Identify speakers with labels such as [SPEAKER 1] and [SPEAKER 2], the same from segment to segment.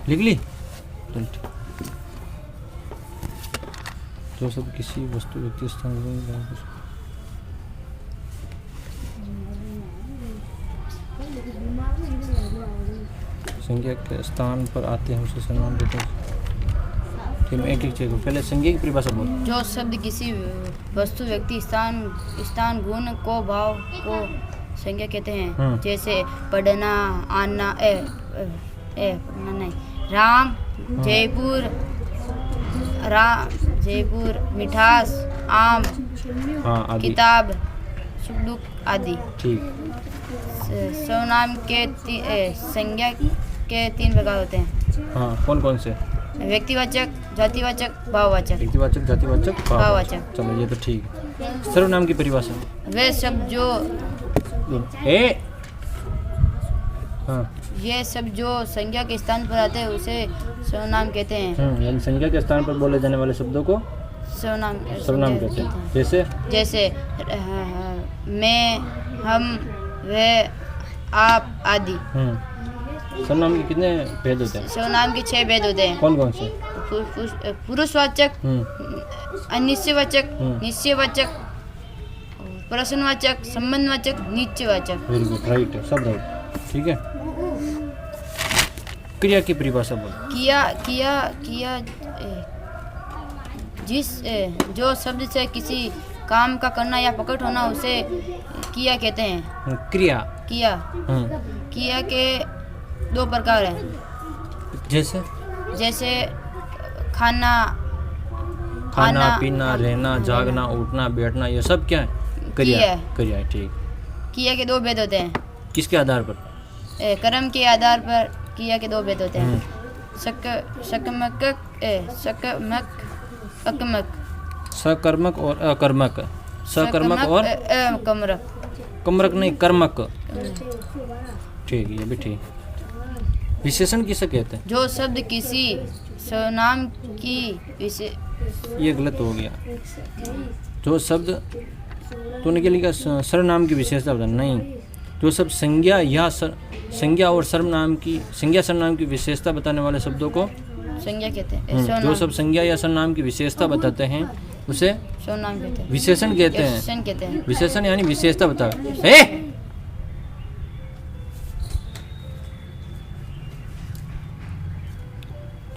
[SPEAKER 1] लिख ली? चल ठीक। जो सब किसी वस्तु व्यक्ति स्थान संज्ञा के स्थान पर आते हैं उसे सर्वनाम देते हैं। ठीक है, एक एक चीज पहले संज्ञा की परिभाषा बोल।
[SPEAKER 2] जो शब्द किसी वस्तु व्यक्ति स्थान गुण को भाव को संज्ञा कहते हैं। जैसे पढ़ना, आना, नहीं, राम, जयपुर, मिठास, आम, किताब, सुख दुख आदि।
[SPEAKER 1] ठीक।
[SPEAKER 2] सर्वनाम के संज्ञा के 3 प्रकार होते हैं।
[SPEAKER 1] हाँ, कौन कौन से?
[SPEAKER 2] व्यक्तिवाचक, जातिवाचक, भाववाचक।
[SPEAKER 1] व्यक्तिवाचक, जातिवाचक,
[SPEAKER 2] भाववाचक।
[SPEAKER 1] चलो ये तो ठीक है। सर्वनाम की परिभाषा।
[SPEAKER 2] वे सब जो ये सब जो संज्ञा के स्थान पर आते हैं उसे सर्वनाम कहते हैं।
[SPEAKER 1] यानी संज्ञा के स्थान पर बोले जाने वाले शब्दों को सर्वनाम कहते हैं। जैसे
[SPEAKER 2] मैं, हम, वे, आप आदि।
[SPEAKER 1] सर्वनाम के कितने भेद होते हैं?
[SPEAKER 2] सर्वनाम के 6 भेद होते हैं।
[SPEAKER 1] कौन कौन से?
[SPEAKER 2] पुरुषवाचक, अनिश्चयवाचक, निश्चयवाचक, प्रश्नवाचक, संबंधवाचक, निश्चयवाचक।
[SPEAKER 1] वेरी गुड, राइट है, सब राइट। ठीक है। क्रिया की परिभाषा बोल।
[SPEAKER 2] किया जो शब्द से किसी काम का करना या प्रकट होना उसे किया कहते हैं। किया के 2 प्रकार हैं। जैसे खाना
[SPEAKER 1] पीना, रहना, जागना, उठना, बैठना, ये सब क्या है? क्रिया है। ठीक।
[SPEAKER 2] किया के 2 भेद होते हैं।
[SPEAKER 1] किसके आधार पर?
[SPEAKER 2] कर्म के आधार पर किया के 2 भेद होते हैं। सकर्मक,
[SPEAKER 1] सकर्मक और अकर्मक। सकर्मक और कमरक नहीं, कर्मक। ठीक, ये भी ठीक। विशेषण किसे कहते हैं?
[SPEAKER 2] जो शब्द किसी सर्वनाम की
[SPEAKER 1] ये गलत हो गया। जो शब्द तूने क्या लिखा? सर्वनाम की विशेषता बता। नहीं, जो सब संज्ञा और सर्वनाम की विशेषता बताने वाले शब्दों को
[SPEAKER 2] संज्ञा कहते हैं।
[SPEAKER 1] जो सब संज्ञा या सर्वनाम की विशेषता बताते हैं उसे
[SPEAKER 2] सर्वनाम कहते हैं।
[SPEAKER 1] विशेषण कहते हैं। विशेषण यानी विशेषता बता।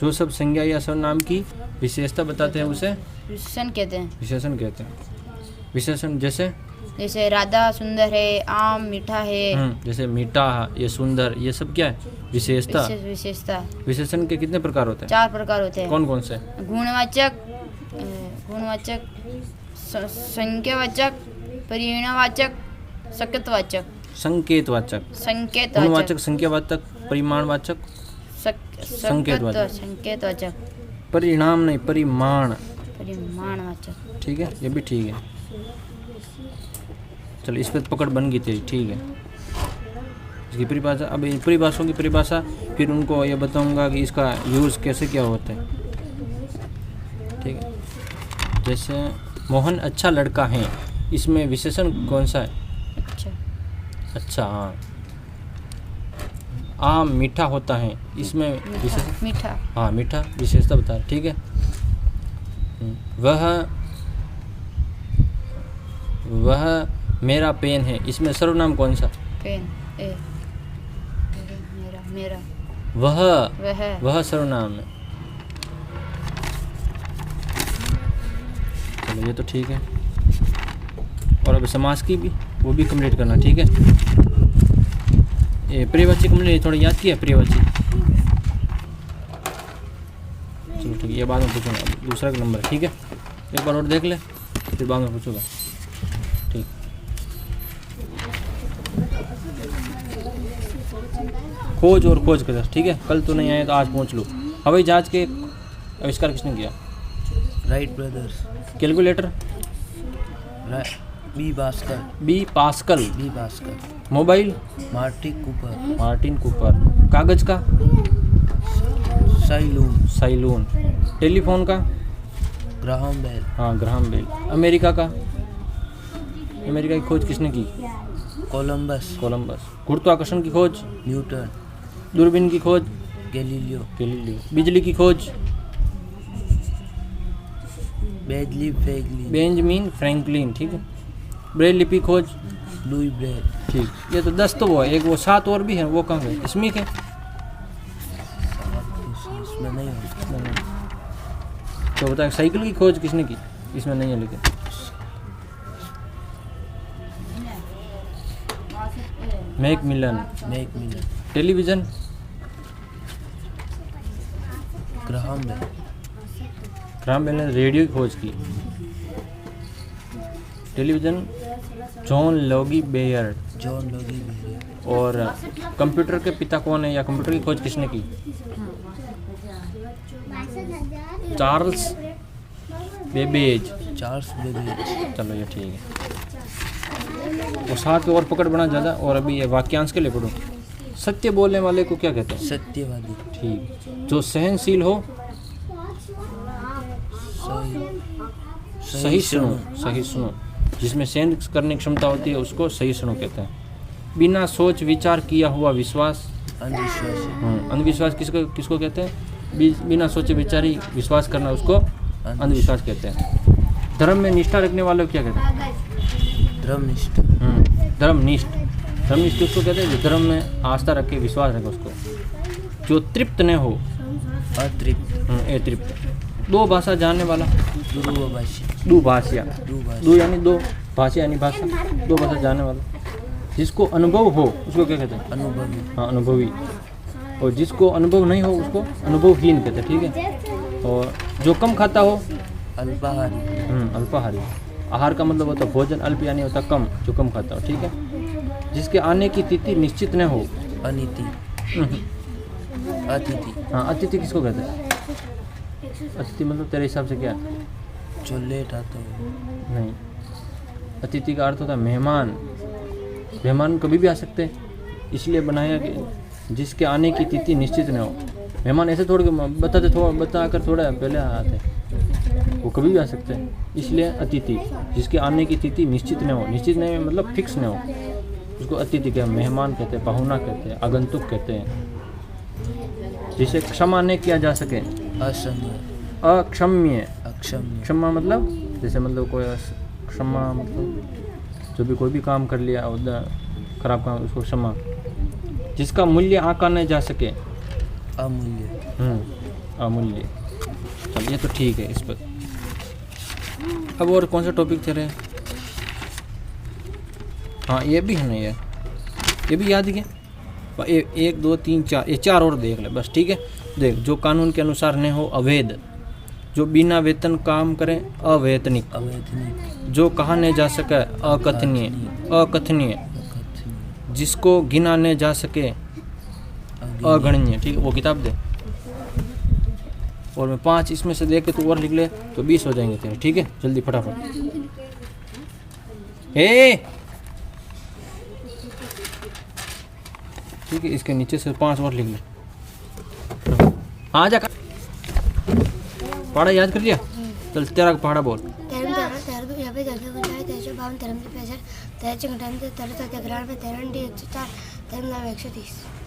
[SPEAKER 1] जो सब संज्ञा या सर्वनाम की विशेषता बताते हैं उसे
[SPEAKER 2] विशेषण कहते हैं।
[SPEAKER 1] विशेषण
[SPEAKER 2] जैसे राधा सुंदर है, आम मीठा है।
[SPEAKER 1] जैसे मीठा, ये सुंदर, ये सब क्या है? विशेषता। विशेषण के कितने प्रकार होते हैं?
[SPEAKER 2] 4 प्रकार होते हैं।
[SPEAKER 1] कौन कौन से?
[SPEAKER 2] गुणवाचक, संख्यावाचक, परिमाणवाचक, संकेतवाचक।
[SPEAKER 1] गुणवाचक, संख्यावाचक, परिमाणवाचक,
[SPEAKER 2] संकेतवाचक।
[SPEAKER 1] परिणाम नहीं,
[SPEAKER 2] परिमाणवाचक।
[SPEAKER 1] ठीक है, ये भी ठीक है। चल, इस पर पकड़ बन गई तेरी। ठीक है। इसकी परिभाषा, अब परिभाषाओं की परिभाषा फिर उनको ये बताऊंगा कि इसका यूज़ कैसे क्या होता है। ठीक है। जैसे मोहन अच्छा लड़का है, इसमें विशेषण कौन सा है? अच्छा। हाँ। आम मीठा होता है, इसमें
[SPEAKER 2] मीठा।
[SPEAKER 1] हाँ, मीठा विशेषता बता। ठीक है। वह मेरा पेन है, इसमें सर्वनाम कौन सा?
[SPEAKER 2] पेन। मेरा।
[SPEAKER 1] वह सर्वनाम है। चलो, ये तो ठीक है। और अब समास की भी वो भी कंप्लीट करना। ठीक है। ये प्रियवाची कंप्लीट थोड़ा याद किया। प्रियवाची चलो ठीक है, ये बाद में पूछूंगा। दूसरा नंबर। ठीक है, एक बार और देख ले, फिर बाद में पूछूंगा। ठीक। खोज और खोज कर। ठीक है, कल तो नहीं आया तो आज पहुंच लो। हवाई जहाज के आविष्कार किसने किया?
[SPEAKER 3] Wright brothers.
[SPEAKER 1] Calculator?
[SPEAKER 3] B Pascal.
[SPEAKER 1] Mobile? Martin Cooper. कागज का? साइलून। टेलीफोन का?
[SPEAKER 3] Graham Bell.
[SPEAKER 1] हाँ, ग्राहम बेल। अमेरिका की खोज किसने की?
[SPEAKER 3] कोलंबस।
[SPEAKER 1] गुरुत्वाकर्षण की खोज?
[SPEAKER 3] न्यूटन।
[SPEAKER 1] दूरबीन की खोज?
[SPEAKER 3] Galileo
[SPEAKER 1] Galileo. बिजली की खोज
[SPEAKER 3] बेंजलिन फ्रैंकलिन
[SPEAKER 1] बेंजामिन फ्रैंकलिन, ठीक है। ब्रेल लिपि खोज
[SPEAKER 3] लुई ब्रेल
[SPEAKER 1] ठीक। ये तो 10 तो वो है, एक वो 7 और भी है, वो कहाँ गए? इसमें के
[SPEAKER 3] इसमें नहीं होता।
[SPEAKER 1] तो बताए साइकिल की खोज किसने की? इसमें नहीं है लेकिन। Macmillan.
[SPEAKER 3] Macmillan
[SPEAKER 1] television
[SPEAKER 3] Graham Bell
[SPEAKER 1] Graham Bell ने रेडियो की खोज की। Television John Logie Baird.
[SPEAKER 3] John Logie Bell
[SPEAKER 1] और कंप्यूटर के पिता कौन है, या कंप्यूटर की खोज किसने की? Charles Babbage.
[SPEAKER 3] चार्ल्स बेबेज
[SPEAKER 1] चलो ये ठीक है। और 7 और पकड़ बना ज़्यादा। और अभी ये वाक्यांश के लिए पढ़ो। सत्य बोलने वाले को क्या कहते हैं?
[SPEAKER 3] सत्यवादी
[SPEAKER 1] ठीक। जो सहनशील हो, सहिष्णु, जिसमें सहन करने की क्षमता होती है उसको सहिष्णु कहते हैं। बिना सोच विचार किया हुआ विश्वास
[SPEAKER 3] अंधविश्वास
[SPEAKER 1] अंधविश्वास किसको कहते हैं? बिना सोचे विचारी विश्वास करना उसको अंधविश्वास कहते हैं। धर्म में निष्ठा रखने वाले को क्या कहते हैं?
[SPEAKER 3] धर्मनिष्ठ
[SPEAKER 1] धर्मनिष्ठ उसको कहते हैं जो धर्म में आस्था रखे, विश्वास रखे उसको। जो तृप्त न हो, अतृप्त। 2 भाषा जानने वाला, दुभाषिया। दो यानी 2, भाषा यानी भाषा, 2 भाषा जानने वाला। जिसको अनुभव हो उसको क्या कहते हैं?
[SPEAKER 3] अनुभवी।
[SPEAKER 1] हाँ, अनुभवी। और जिसको अनुभव नहीं हो उसको अनुभवहीन कहते हैं, ठीक है। और जो कम खाता हो,
[SPEAKER 3] अल्पाहारी।
[SPEAKER 1] अल्पाहारी। आहार का मतलब होता है भोजन, अल्प यानी होता कम, जो कम खाता हो, ठीक है। जिसके आने की तिथि निश्चित न हो,
[SPEAKER 3] अनिति। अतिथि।
[SPEAKER 1] हाँ, अतिथि किसको कहते हैं? अतिथि मतलब तेरे हिसाब से क्या है?
[SPEAKER 3] जो लेट आता हो।
[SPEAKER 1] नहीं, अतिथि का अर्थ होता है मेहमान। मेहमान कभी भी आ सकते हैं, इसलिए बनाया कि जिसके आने की तिथि निश्चित न हो। मेहमान ऐसे थोड़े बताकर थोड़ा पहले आते, वो कभी भी आ सकते हैं, इसलिए अतिथि। जिसके आने की तिथि निश्चित न हो, निश्चित नहीं मतलब फिक्स न हो, उसको अतिथि कहते हैं, मेहमान कहते हैं, पाहुना कहते हैं, आगंतुक कहते हैं। जिसे क्षमा नहीं किया जा सके, अक्षम्य। क्षमा मतलब जैसे मतलब कोई क्षमा मतलब जो भी कोई भी काम कर लिया खराब काम, उसको क्षमा। जिसका मूल्य आंका नहीं जा सके,
[SPEAKER 3] अमूल्य।
[SPEAKER 1] अमूल्य। चल ये तो ठीक है इस पर। अब और कौन सा टॉपिक चल रहे हैं? हाँ, ये भी है ना, ये भी याद है। 1 2 3 4, ये 4 और देख ले बस, ठीक है। देख, जो कानून के अनुसार न हो, अवैध। जो बिना वेतन काम करे, अवैतनिक। जो कहा नहीं जा सके, अकथनीय। जिसको गिना नहीं जा सके, अगणनीय, ठीक है। वो किताब दे। और मैं 5 इसमें से देख के तू और लिख ले तो 20 हो जाएंगे तेरे, ठीक है। जल्दी फटाफट। ठीक है, इसके नीचे से 5 और लिख ले। आ जा, पहाड़ा याद कर लिया? चल तेरा पहाड़ा बोल।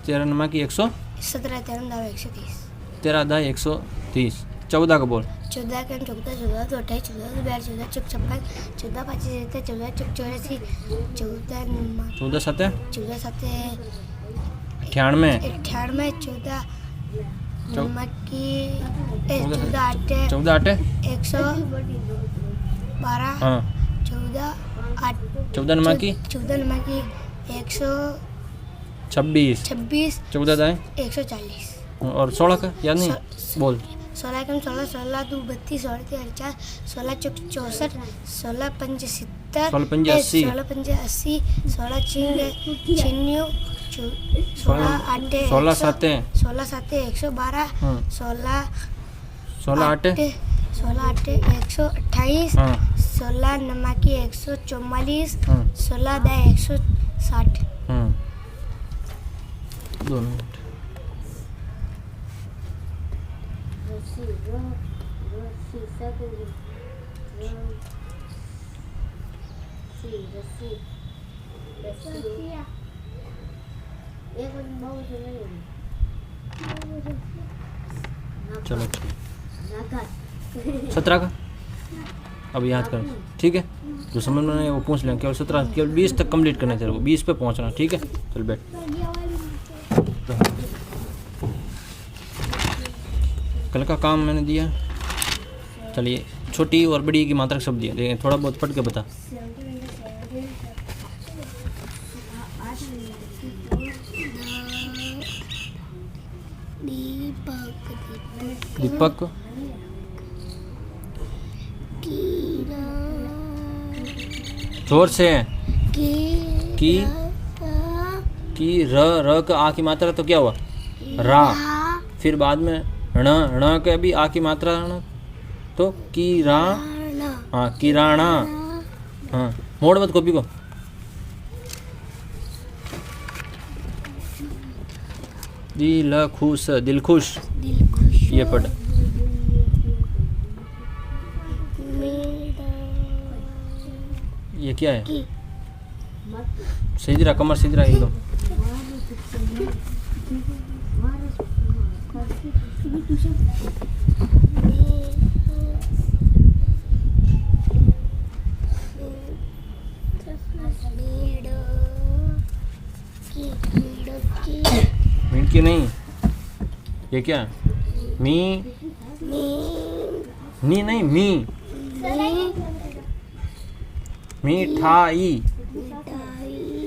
[SPEAKER 1] तेरह नमा की 130। 13 दाई 130। 14 का बोल।
[SPEAKER 2] 14 का 14, 14 तो 28, 14 तो 42, 14 चुक 56, 14 25 14 चुक 84, 14
[SPEAKER 1] 7 98।
[SPEAKER 2] 14 नमक की 14
[SPEAKER 1] 8
[SPEAKER 2] 112।
[SPEAKER 1] हाँ, 14 नमक की 126। 14 दाई
[SPEAKER 2] 140।
[SPEAKER 1] और 16 का याद नहीं बोल।
[SPEAKER 2] 16 कम 16, 16 2 32, 16 3 48, 16 चौक 64, 16 पंच 70,
[SPEAKER 1] 16 पंच 80,
[SPEAKER 2] 16 पंच 80, 16 छिंग 16 8
[SPEAKER 1] 16 7
[SPEAKER 2] 16 7 112, 16
[SPEAKER 1] 8
[SPEAKER 2] 128, 16 नमकी 144, 16 दा 160।
[SPEAKER 1] 2 मिनट। चलो 17 का अब याद करो, ठीक है। जो समझ में नहीं है वो पूछ लें। केवल 17, केवल 20 तक कंप्लीट करना तेरे को, 20 पे पहुंचना, ठीक है। चल बैठ। कल का काम मैंने दिया। चलिए छोटी और बड़ी की मात्रा शब्द दिया, देखिए थोड़ा बहुत पढ़ के बता। दीपक, जोर से। की र का आ की मात्रा तो क्या हुआ? रा। फिर बाद में ण के भी आ की मात्रा तो कीरा। हाँ किराना। हाँ मोड़ मत कॉपी को। दिल खुश, दिल खुश, ये पढ़। ये क्या है? सीधी रहा, कमर सीधी रहा एकदम। मिनकी नहीं, ये क्या है? मी नी नहीं, मी मिठाई।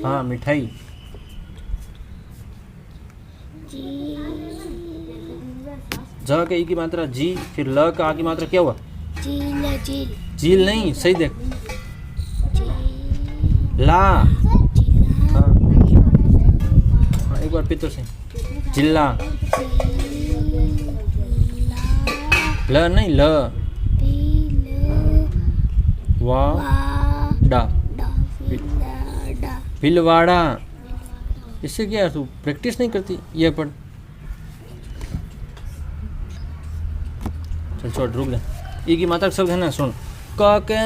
[SPEAKER 1] हाँ मिठाई। ज के ई की मात्रा जी, फिर ल का आ की मात्रा क्या हुआ? झील नहीं, सही देख। ला। हाँ एक बार पितो से। जिल्ला। ल नहीं, ल। वा डा, भिलवाड़ा। इससे क्या है, तू प्रैक्टिस नहीं करती? ये पढ़। चल छोड़, रुक जा। ई की मात्रा शब्द है ना, सुन। क के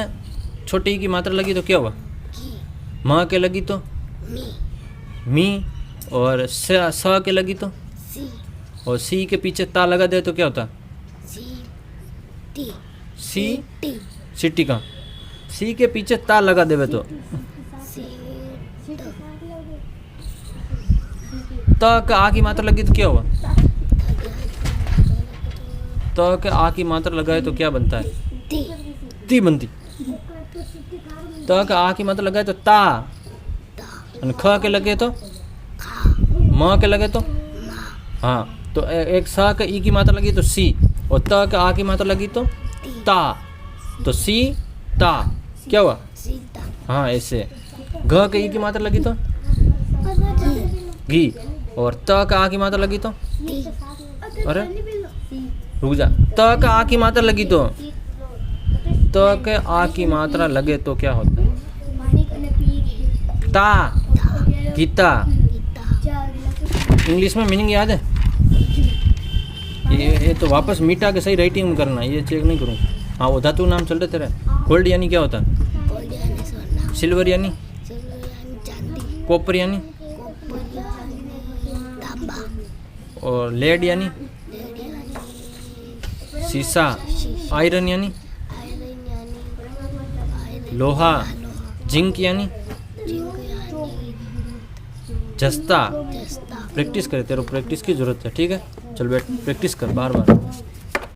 [SPEAKER 1] छोटी ई की मात्रा लगी तो क्या हुआ? म के लगी तो मी, और स के लगी तो और सी के पीछे ता लगा दे तो क्या होता? सी। सिटी का सी के पीछे ता लगा देवे तो त के आ की मात्रा लगी तो क्या हुआ? त के आ की मात्रा लगाए तो क्या बनता है? ती बनती। त के आ की मात्रा लगाए तो ता, और ख के लगे तो म के लगे तो हाँ। तो एक स के ई की मात्रा लगी तो सी, और त के आ की मात्रा लगी तो ता, तो सी ता क्या हुआ? हाँ ऐसे। घ के ई की मात्रा लगी तो घी, और त का आ की मात्रा लगी तो अरे रुक जा। त का आ की मात्रा लगी तो त के आ की मात्रा लगे तो क्या होता है? ता, गीता। इंग्लिश में मीनिंग याद है? ये तो वापस मीठा के सही राइटिंग में करना, ये चेक नहीं करूँ। हाँ वो धातु नाम चल रहे तेरे। गोल्ड यानी क्या होता है? सिल्वर यानी? कॉपर यानी? और लेड यानी? शीशा। आयरन यानी? लोहा। जिंक यानी? जस्ता। प्रैक्टिस करे, तेरे को प्रैक्टिस की जरूरत है, ठीक है। चल बैठ, प्रैक्टिस कर बार बार।